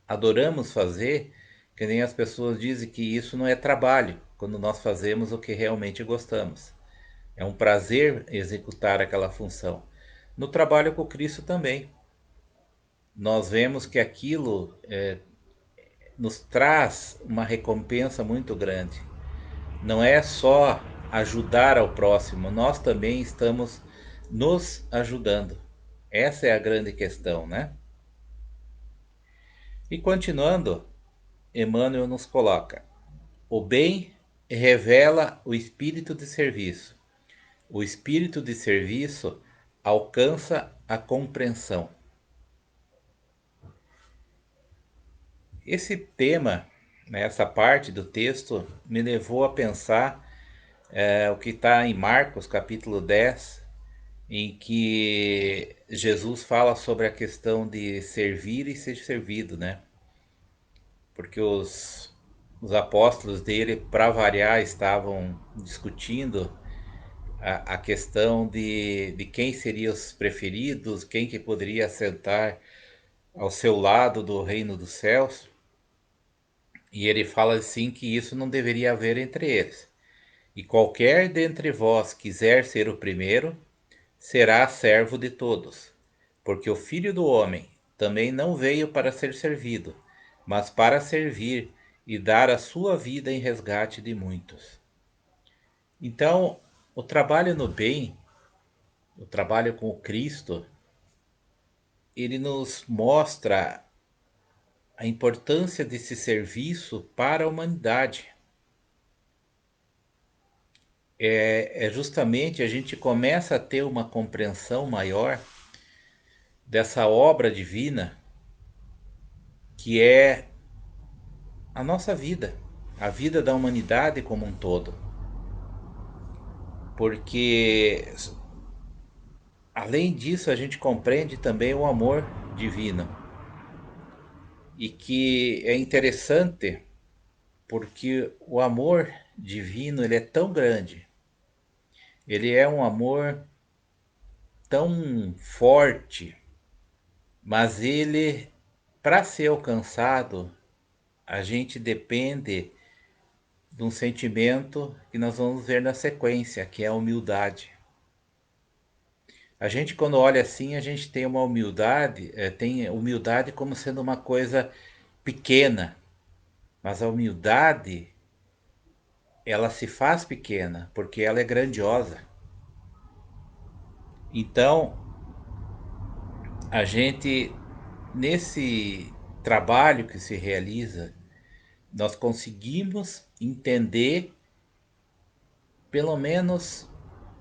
adoramos fazer, que nem as pessoas dizem que isso não é trabalho, quando nós fazemos o que realmente gostamos. É um prazer executar aquela função. No trabalho com Cristo também. Nós vemos que aquilo nos traz uma recompensa muito grande. Não é só ajudar ao próximo, nós também estamos nos ajudando. Essa é a grande questão, né? E continuando, Emmanuel nos coloca: o bem revela o espírito de serviço. O espírito de serviço alcança a compreensão. Esse tema, né, essa parte do texto, me levou a pensar o que está em Marcos, capítulo 10, em que Jesus fala sobre a questão de servir e ser servido, né? Porque os apóstolos dele, para variar, estavam discutindo a questão de quem seriam os preferidos, quem que poderia sentar ao seu lado do reino dos céus. E ele fala assim que isso não deveria haver entre eles. E qualquer dentre vós quiser ser o primeiro, será servo de todos. Porque o Filho do Homem também não veio para ser servido, mas para servir e dar a sua vida em resgate de muitos. Então, o trabalho no bem, o trabalho com o Cristo, ele nos mostra a importância desse serviço para a humanidade. É justamente a gente começa a ter uma compreensão maior dessa obra divina que é a nossa vida, a vida da humanidade como um todo. Porque, além disso, a gente compreende também o amor divino. E que é interessante porque o amor divino ele é tão grande, ele é um amor tão forte, mas ele, para ser alcançado, a gente depende de um sentimento que nós vamos ver na sequência, que é a humildade. A gente, quando olha assim, a gente tem uma humildade, tem humildade como sendo uma coisa pequena, mas a humildade, ela se faz pequena, porque ela é grandiosa. Então, a gente, nesse trabalho que se realiza, nós conseguimos entender pelo menos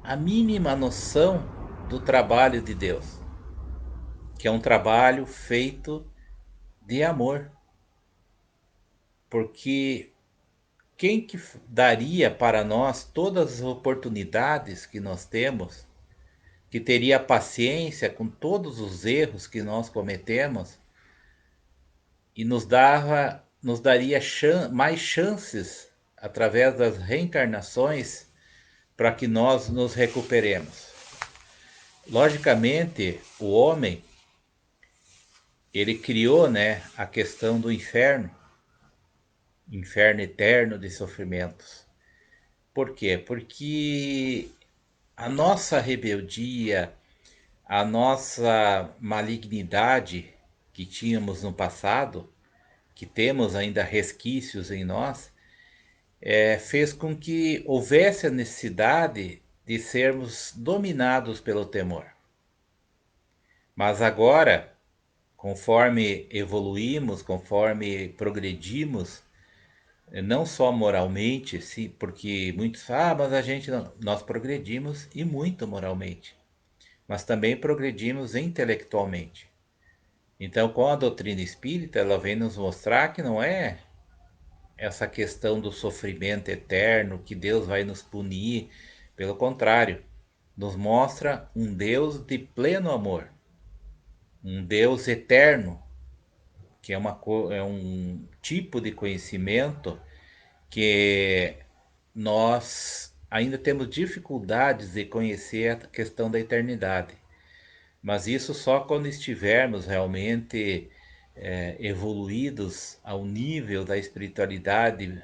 a mínima noção do trabalho de Deus, que é um trabalho feito de amor. Porque quem que daria para nós todas as oportunidades que nós temos, que teria paciência com todos os erros que nós cometemos e nos daria mais chances através das reencarnações para que nós nos recuperemos. Logicamente, o homem ele criou, né, a questão do inferno, inferno eterno de sofrimentos. Por quê? Porque a nossa rebeldia, a nossa malignidade que tínhamos no passado, que temos ainda resquícios em nós, fez com que houvesse a necessidade de sermos dominados pelo temor. Mas agora, conforme evoluímos, conforme progredimos, não só moralmente, sim, porque muitos falam, mas a gente não, nós progredimos e muito moralmente, mas também progredimos intelectualmente. Então, com a doutrina espírita, ela vem nos mostrar que não é essa questão do sofrimento eterno, que Deus vai nos punir, pelo contrário, nos mostra um Deus de pleno amor, um Deus eterno, que é um tipo de conhecimento que nós ainda temos dificuldades de conhecer a questão da eternidade. Mas isso só quando estivermos realmente evoluídos ao nível da espiritualidade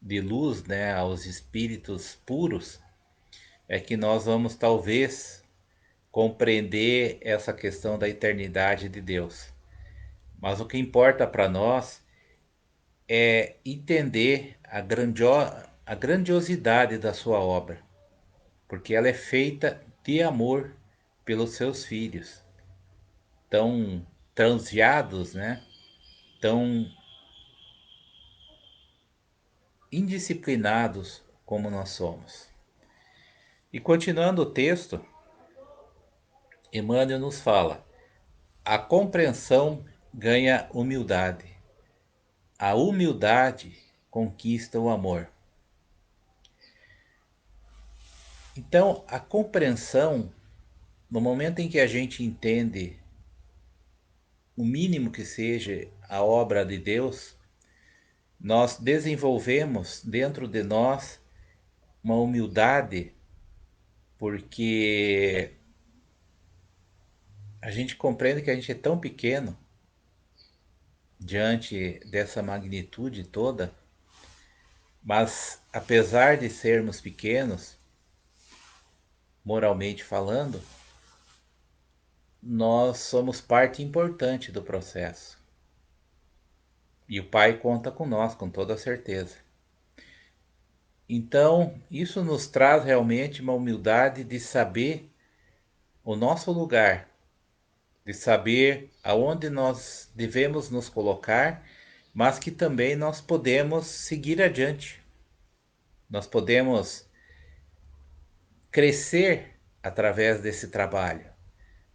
de luz, né, aos espíritos puros, é que nós vamos talvez compreender essa questão da eternidade de Deus. Mas o que importa para nós é entender a grandiosidade da sua obra, porque ela é feita de amor pelos seus filhos, tão transviados, né? Tão indisciplinados como nós somos. E continuando o texto, Emmanuel nos fala: a compreensão ganha humildade, a humildade conquista o amor. Então, a compreensão, no momento em que a gente entende o mínimo que seja a obra de Deus, nós desenvolvemos dentro de nós uma humildade, porque a gente compreende que a gente é tão pequeno diante dessa magnitude toda, mas apesar de sermos pequenos, moralmente falando, nós somos parte importante do processo. E o Pai conta com nós, com toda certeza. Então, isso nos traz realmente uma humildade de saber o nosso lugar, de saber aonde nós devemos nos colocar, mas que também nós podemos seguir adiante. Nós podemos crescer através desse trabalho,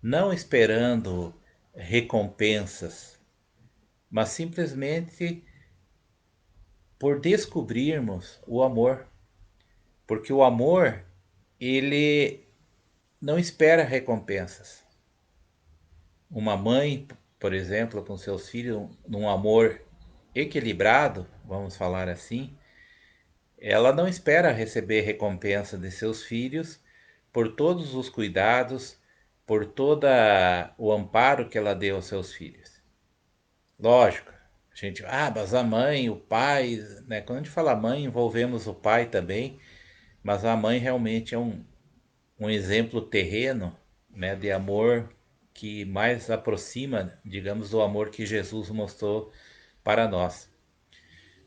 não esperando recompensas, mas simplesmente por descobrirmos o amor, porque o amor, ele não espera recompensas. Uma mãe, por exemplo, com seus filhos, num amor equilibrado, vamos falar assim, ela não espera receber recompensa de seus filhos por todos os cuidados, por todo o amparo que ela deu aos seus filhos. Lógico, a gente, mas a mãe, o pai, né? Quando a gente fala mãe, envolvemos o pai também, mas a mãe realmente é um exemplo terreno, né, de amor que mais aproxima, digamos, do amor que Jesus mostrou para nós.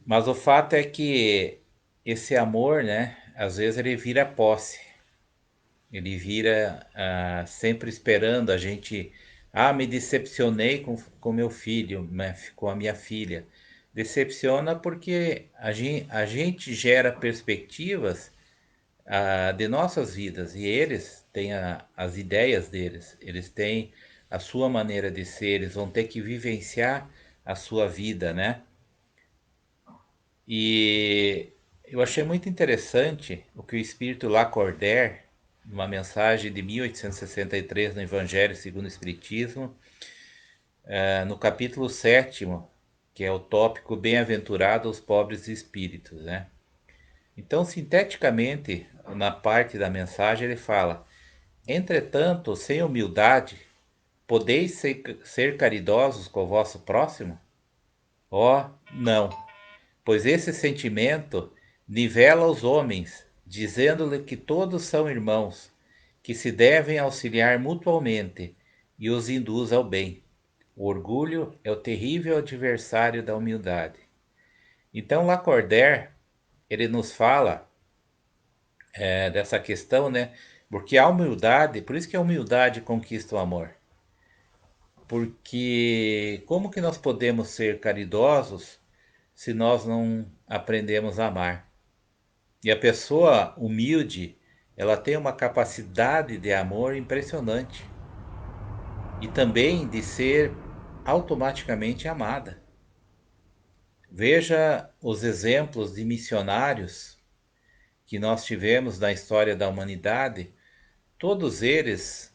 Mas o fato é que esse amor, né, às vezes ele vira posse. Ele vira sempre esperando a gente. Me decepcionei com meu filho, né, com a minha filha. Decepciona porque a gente gera perspectivas de nossas vidas e eles têm as ideias deles, eles têm a sua maneira de ser, eles vão ter que vivenciar a sua vida, né? E eu achei muito interessante o que o espírito Lacordaire, numa mensagem de 1863 no Evangelho segundo o Espiritismo, no capítulo 7º, que é o tópico Bem-aventurado os pobres espíritos, né? Então, sinteticamente, na parte da mensagem, ele fala: entretanto, sem humildade, podeis ser caridosos com o vosso próximo? Oh, não, pois esse sentimento nivela os homens, dizendo-lhe que todos são irmãos, que se devem auxiliar mutuamente e os induz ao bem. O orgulho é o terrível adversário da humildade. Então, Lacordaire, ele nos fala dessa questão, né? Porque a humildade, por isso que a humildade conquista o amor. Porque como que nós podemos ser caridosos se nós não aprendemos a amar? E a pessoa humilde, ela tem uma capacidade de amor impressionante e também de ser automaticamente amada. Veja os exemplos de missionários que nós tivemos na história da humanidade, todos eles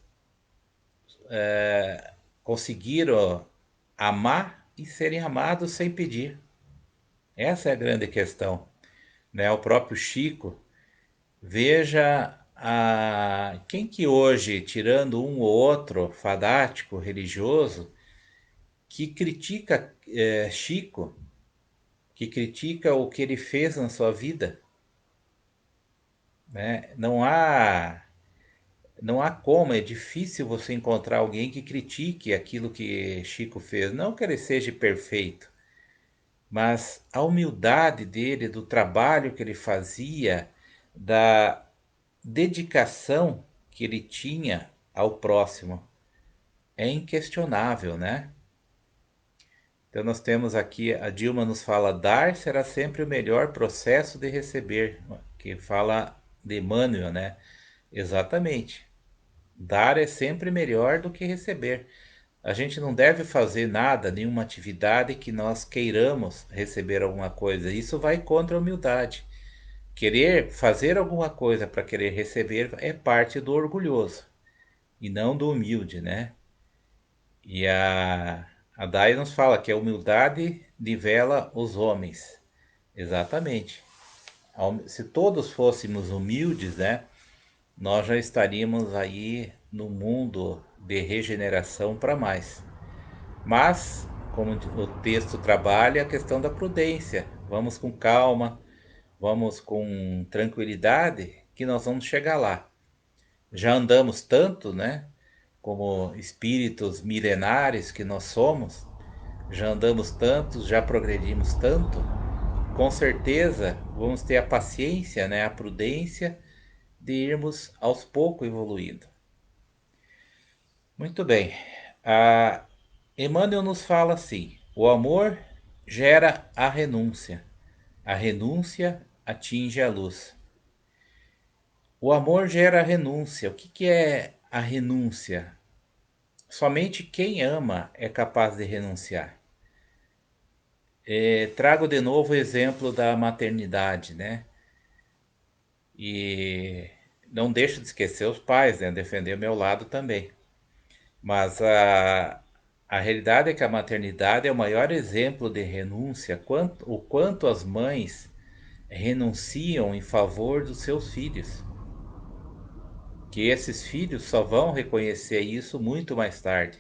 conseguiram amar e serem amados sem pedir. Essa é a grande questão, né? O próprio Chico, veja quem que hoje, tirando um ou outro fanático religioso, que critica Chico, que critica o que ele fez na sua vida, né? Não há como, é difícil você encontrar alguém que critique aquilo que Chico fez. Não que ele seja perfeito, mas a humildade dele, do trabalho que ele fazia, da dedicação que ele tinha ao próximo, é inquestionável, né? Então nós temos aqui, a Dilma nos fala, dar será sempre o melhor processo de receber, que fala de Emmanuel, né? Exatamente. Dar é sempre melhor do que receber. A gente não deve fazer nada, nenhuma atividade que nós queiramos receber alguma coisa. Isso vai contra a humildade. Querer fazer alguma coisa para querer receber é parte do orgulhoso e não do humilde, né? E a Dai nos fala que a humildade nivela os homens. Exatamente. Se todos fôssemos humildes, né? Nós já estaríamos aí no mundo de regeneração para mais. Mas, como o texto trabalha, a questão da prudência. Vamos com calma, vamos com tranquilidade, que nós vamos chegar lá. Já andamos tanto, né? Como espíritos milenares que nós somos, já andamos tanto, já progredimos tanto, com certeza vamos ter a paciência, né? A prudência de irmos aos poucos evoluindo. Muito bem. A Emmanuel nos fala assim: o amor gera a renúncia atinge a luz. O amor gera a renúncia. O que é a renúncia? Somente quem ama é capaz de renunciar. Trago de novo o exemplo da maternidade, né? E não deixo de esquecer os pais, né? Defender o meu lado também. Mas a realidade é que a maternidade é o maior exemplo de renúncia, o quanto as mães renunciam em favor dos seus filhos. Que esses filhos só vão reconhecer isso muito mais tarde.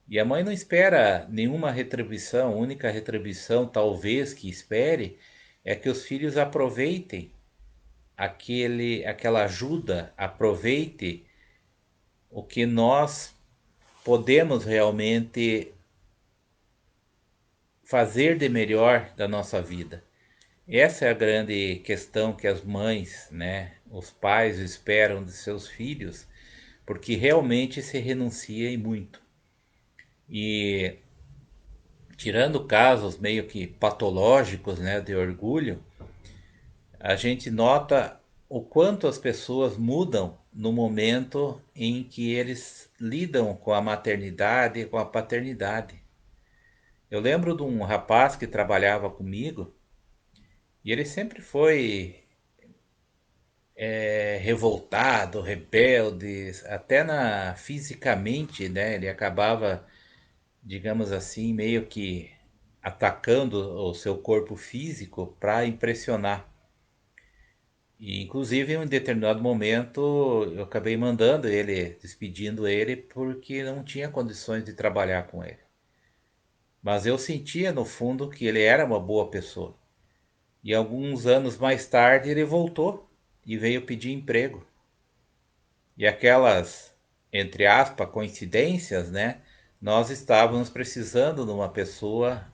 E a mãe não espera nenhuma retribuição, a única retribuição talvez que espere é que os filhos aproveitem aquela ajuda, aproveite o que nós podemos realmente fazer de melhor da nossa vida. Essa é a grande questão que as mães, né, os pais esperam de seus filhos, porque realmente se renuncia em muito. E tirando casos meio que patológicos, né, de orgulho, a gente nota o quanto as pessoas mudam no momento em que eles lidam com a maternidade e com a paternidade. Eu lembro de um rapaz que trabalhava comigo e ele sempre foi revoltado, rebelde, até fisicamente, né? Ele acabava, digamos assim, meio que atacando o seu corpo físico para impressionar. E, inclusive, em um determinado momento, eu acabei mandando ele, despedindo ele, porque não tinha condições de trabalhar com ele. Mas eu sentia, no fundo, que ele era uma boa pessoa. E alguns anos mais tarde, ele voltou e veio pedir emprego. E aquelas, entre aspas, coincidências, né? Nós estávamos precisando de uma pessoa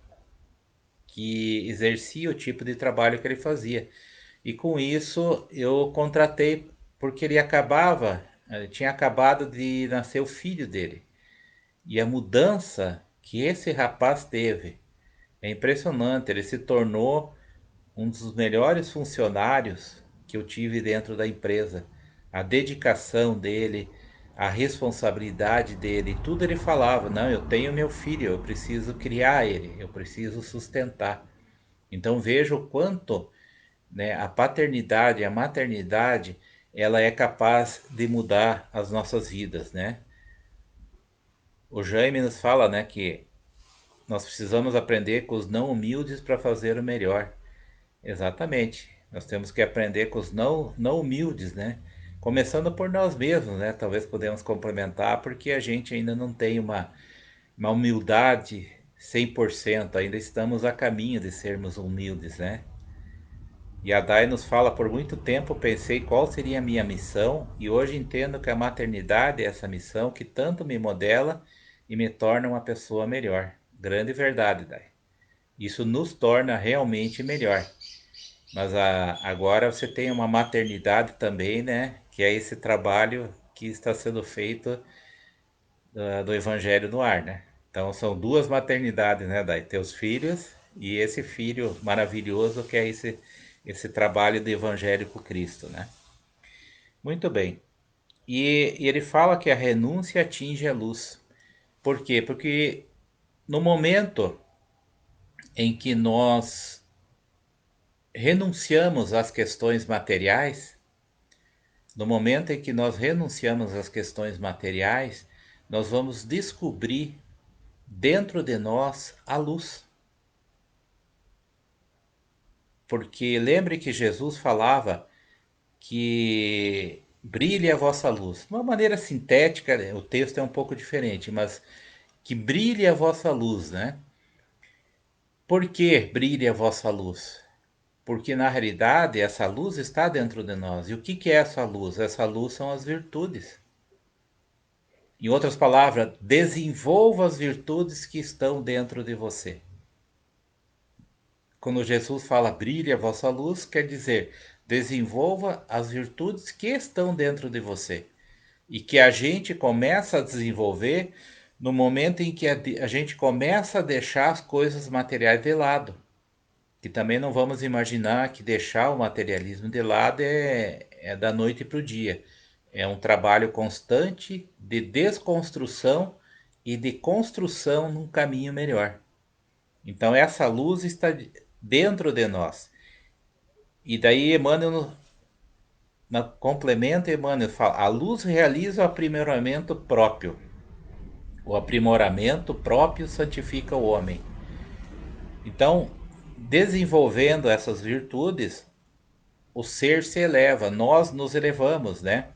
que exercia o tipo de trabalho que ele fazia. E com isso eu contratei porque tinha acabado de nascer o filho dele. E a mudança que esse rapaz teve é impressionante. Ele se tornou um dos melhores funcionários que eu tive dentro da empresa. A dedicação dele, a responsabilidade dele, tudo ele falava: não, eu tenho meu filho, eu preciso criar ele, eu preciso sustentar. Então veja o quanto, né, a paternidade, a maternidade, ela é capaz de mudar as nossas vidas, né? O Jaime nos fala, né, que nós precisamos aprender com os não humildes para fazer o melhor. Exatamente. Nós temos que aprender com os não humildes, né? Começando por nós mesmos, né? Talvez podemos complementar, porque a gente ainda não tem uma humildade 100%. Ainda estamos a caminho de sermos humildes, né? E a Dai nos fala: por muito tempo pensei qual seria a minha missão, e hoje entendo que a maternidade é essa missão que tanto me modela e me torna uma pessoa melhor. Grande verdade, Dai. Isso nos torna realmente melhor. Mas agora você tem uma maternidade também, né? Que é esse trabalho que está sendo feito do Evangelho no ar, né? Então são duas maternidades, né, Dai? Teus filhos e esse filho maravilhoso que é esse trabalho do Evangelho com Cristo, né? Muito bem. E ele fala que a renúncia atinge a luz. Por quê? Porque no momento em que nós renunciamos às questões materiais, no momento em que nós renunciamos às questões materiais, nós vamos descobrir dentro de nós a luz. Porque lembre que Jesus falava que brilhe a vossa luz. De uma maneira sintética, o texto é um pouco diferente, mas que brilhe a vossa luz, né? Por que brilhe a vossa luz? Porque na realidade essa luz está dentro de nós. E o que é essa luz? Essa luz são as virtudes. Em outras palavras, desenvolva as virtudes que estão dentro de você. Quando Jesus fala brilhe a vossa luz, quer dizer desenvolva as virtudes que estão dentro de você. E que a gente começa a desenvolver no momento em que a gente começa a deixar as coisas materiais de lado. Que também não vamos imaginar que deixar o materialismo de lado é da noite para o dia. É um trabalho constante de desconstrução e de construção num caminho melhor. Então essa luz está dentro de nós. E daí Emmanuel, na complemento, Emmanuel fala: a luz realiza o aprimoramento próprio. O aprimoramento próprio santifica o homem. Então, desenvolvendo essas virtudes, o ser se eleva, nós nos elevamos, né?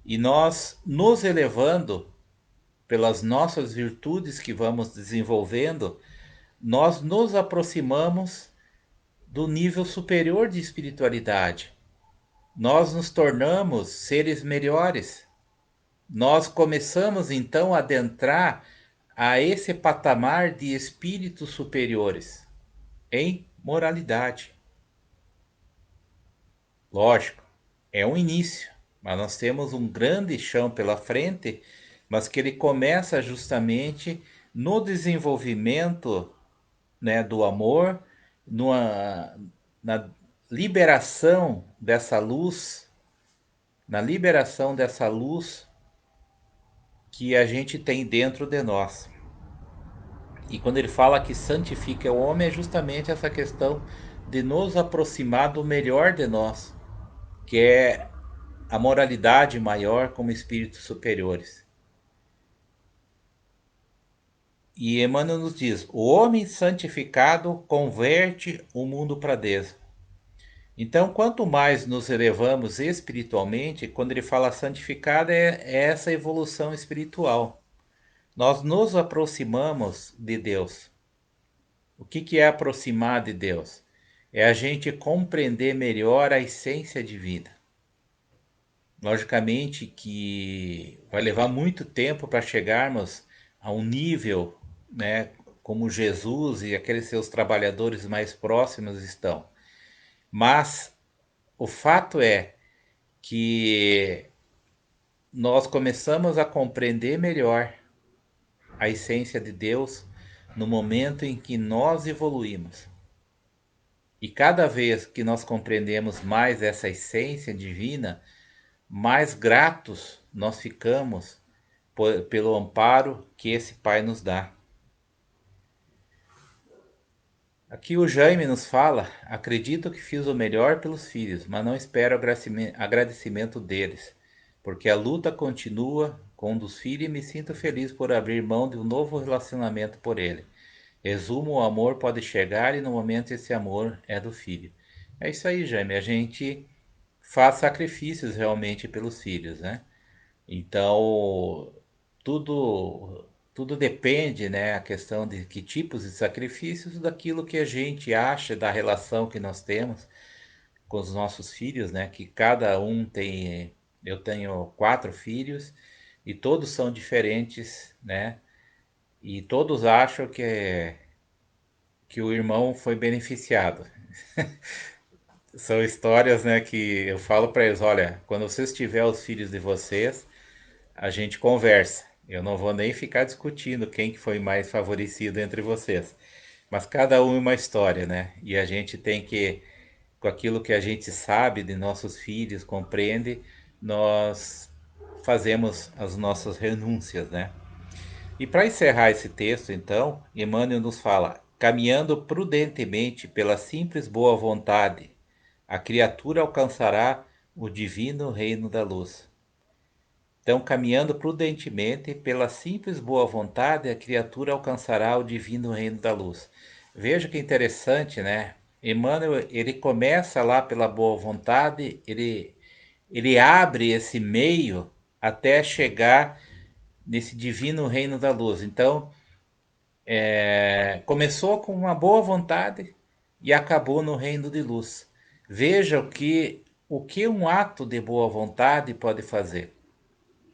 E nós nos elevando pelas nossas virtudes que vamos desenvolvendo, nós nos aproximamos do nível superior de espiritualidade. Nós nos tornamos seres melhores. Nós começamos então a adentrar a esse patamar de espíritos superiores em moralidade. Lógico, é um início, mas nós temos um grande chão pela frente, mas que ele começa justamente no desenvolvimento, né, do amor, na liberação dessa luz, na liberação dessa luz que a gente tem dentro de nós. E quando ele fala que santifica o homem, é justamente essa questão de nos aproximar do melhor de nós, que é a moralidade maior como espíritos superiores. E Emmanuel nos diz: o homem santificado converte o mundo para Deus. Então, quanto mais nos elevamos espiritualmente, quando ele fala santificado, é essa evolução espiritual. Nós nos aproximamos de Deus. O que é aproximar de Deus? É a gente compreender melhor a essência divina. Logicamente que vai levar muito tempo para chegarmos a um nível, né, como Jesus e aqueles seus trabalhadores mais próximos estão. Mas o fato é que nós começamos a compreender melhor a essência de Deus no momento em que nós evoluímos. E cada vez que nós compreendemos mais essa essência divina, mais gratos nós ficamos pelo amparo que esse Pai nos dá. Aqui o Jaime nos fala: acredito que fiz o melhor pelos filhos, mas não espero agradecimento deles, porque a luta continua com um dos filhos e me sinto feliz por abrir mão de um novo relacionamento por ele. Resumo: o amor pode chegar e no momento esse amor é do filho. É isso aí, Jaime. A gente faz sacrifícios realmente pelos filhos, né? Então, tudo tudo depende, né, a questão de que tipos de sacrifícios daquilo que a gente acha da relação que nós temos com os nossos filhos, né, que cada um tem, eu tenho 4 filhos e todos são diferentes, né, e todos acham que o irmão foi beneficiado. São histórias, né, que eu falo para eles, olha, quando vocês tiverem os filhos de vocês, a gente conversa. Eu não vou nem ficar discutindo quem que foi mais favorecido entre vocês. Mas cada um é uma história, né? E a gente tem que, com aquilo que a gente sabe de nossos filhos, compreende, nós fazemos as nossas renúncias, né? E para encerrar esse texto, então, Emmanuel nos fala: caminhando prudentemente pela simples boa vontade, a criatura alcançará o divino reino da luz. Então, caminhando prudentemente pela simples boa vontade, a criatura alcançará o divino reino da luz. Veja que interessante, né? Emmanuel, ele começa lá pela boa vontade, ele abre esse meio até chegar nesse divino reino da luz. Então, começou com uma boa vontade e acabou no reino de luz. Veja o que um ato de boa vontade pode fazer.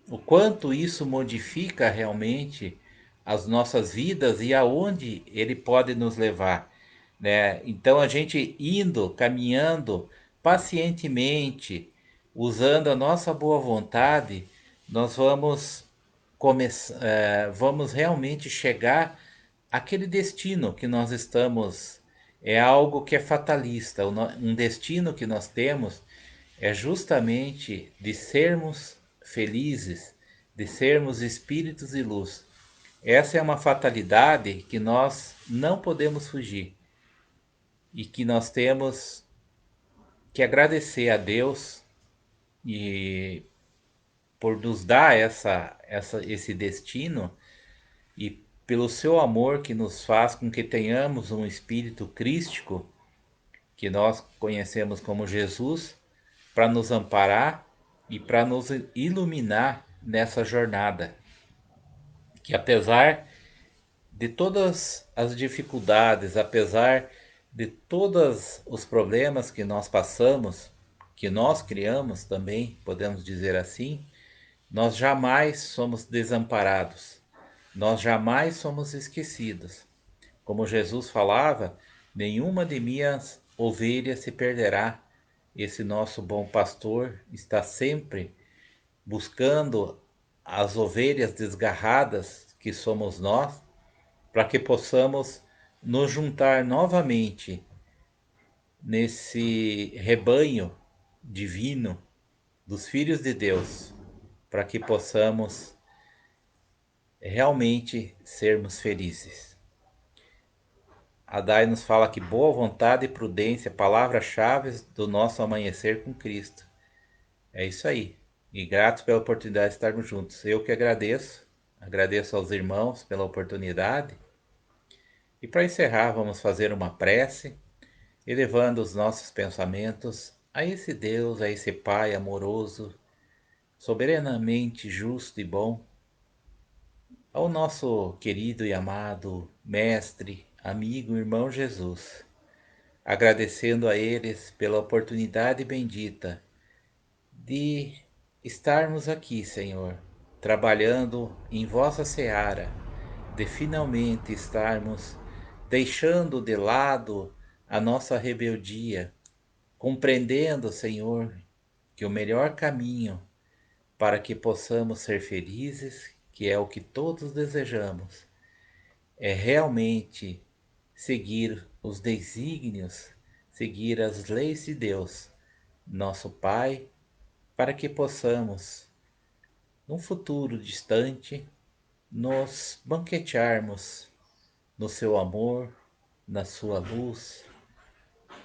O quanto isso modifica realmente as nossas vidas e aonde ele pode nos levar, né? Então a gente indo, caminhando pacientemente, usando a nossa boa vontade, nós vamos realmente chegar àquele destino que nós estamos. É algo que é fatalista. Um destino que nós temos é justamente de sermos felizes, de sermos espíritos de luz. Essa é uma fatalidade que nós não podemos fugir e que nós temos que agradecer a Deus e por nos dar esse destino e pelo seu amor que nos faz com que tenhamos um espírito crístico que nós conhecemos como Jesus para nos amparar e para nos iluminar nessa jornada. Que apesar de todas as dificuldades, apesar de todos os problemas que nós passamos, que nós criamos também, podemos dizer assim, nós jamais somos desamparados, nós jamais somos esquecidos. Como Jesus falava, nenhuma de minhas ovelhas se perderá. Esse nosso bom pastor está sempre buscando as ovelhas desgarradas que somos nós, para que possamos nos juntar novamente nesse rebanho divino dos filhos de Deus, para que possamos realmente sermos felizes. A Dai nos fala que boa vontade e prudência, palavras-chave do nosso amanhecer com Cristo. É isso aí. E gratos pela oportunidade de estarmos juntos. Eu que agradeço, agradeço aos irmãos pela oportunidade. E para encerrar, vamos fazer uma prece, elevando os nossos pensamentos a esse Deus, a esse Pai amoroso, soberanamente justo e bom, ao nosso querido e amado Mestre, amigo, irmão Jesus, agradecendo a eles pela oportunidade bendita de estarmos aqui, Senhor, trabalhando em vossa seara, de finalmente estarmos deixando de lado a nossa rebeldia, compreendendo, Senhor, que o melhor caminho para que possamos ser felizes, que é o que todos desejamos, é realmente seguir os desígnios, seguir as leis de Deus, nosso Pai, para que possamos, num futuro distante, nos banquetearmos no seu amor, na sua luz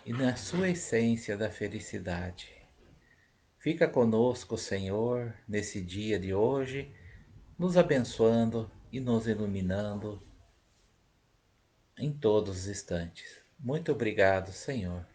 e na sua essência da felicidade. Fica conosco, Senhor, nesse dia de hoje, nos abençoando e nos iluminando em todos os instantes. Muito obrigado, Senhor.